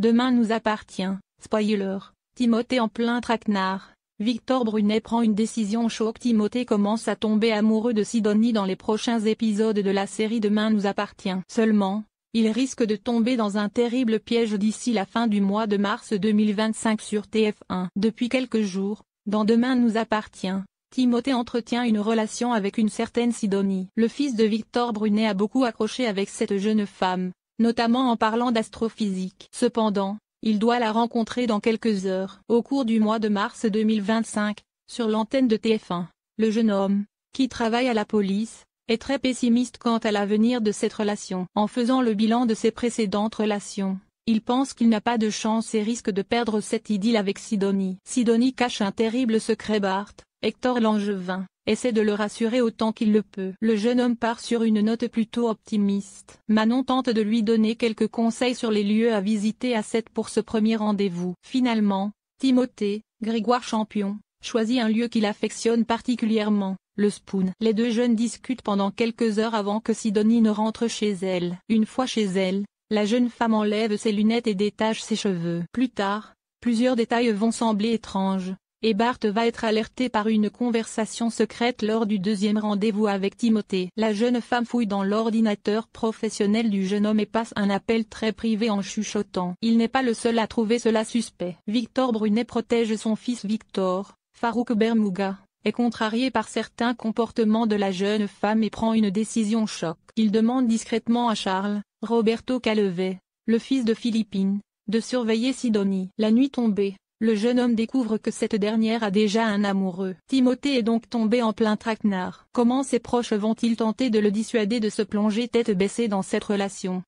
Demain nous appartient. Spoiler. Timothée en plein traquenard. Victor Brunet prend une décision choc. Timothée commence à tomber amoureux de Sidonie dans les prochains épisodes de la série Demain nous appartient. Seulement, il risque de tomber dans un terrible piège d'ici la fin du mois de mars 2025 sur TF1. Depuis quelques jours, dans Demain nous appartient, Timothée entretient une relation avec une certaine Sidonie. Le fils de Victor Brunet a beaucoup accroché avec cette jeune femme, notamment en parlant d'astrophysique. Cependant, il doit la rencontrer dans quelques heures. Au cours du mois de mars 2025, sur l'antenne de TF1, le jeune homme, qui travaille à la police, est très pessimiste quant à l'avenir de cette relation. En faisant le bilan de ses précédentes relations, il pense qu'il n'a pas de chance et risque de perdre cette idylle avec Sidonie. Sidonie cache un terrible secret. Bart, Hector Langevin, essaie de le rassurer autant qu'il le peut. Le jeune homme part sur une note plutôt optimiste. Manon tente de lui donner quelques conseils sur les lieux à visiter à 7 pour ce premier rendez-vous. Finalement, Timothée, Grégoire Champion, choisit un lieu qu'il affectionne particulièrement, le Spoon. Les deux jeunes discutent pendant quelques heures avant que Sidonie ne rentre chez elle. Une fois chez elle, la jeune femme enlève ses lunettes et détache ses cheveux. Plus tard, plusieurs détails vont sembler étranges, et Bart va être alerté par une conversation secrète lors du deuxième rendez-vous avec Timothée. La jeune femme fouille dans l'ordinateur professionnel du jeune homme et passe un appel très privé en chuchotant. Il n'est pas le seul à trouver cela suspect. Victor Brunet protège son fils Victor. Farouk Bermouga est contrarié par certains comportements de la jeune femme et prend une décision choc. Il demande discrètement à Charles, Roberto Calevet, le fils de Philippine, de surveiller Sidonie. La nuit tombée, le jeune homme découvre que cette dernière a déjà un amoureux. Timothée est donc tombé en plein traquenard. Comment ses proches vont-ils tenter de le dissuader de se plonger tête baissée dans cette relation?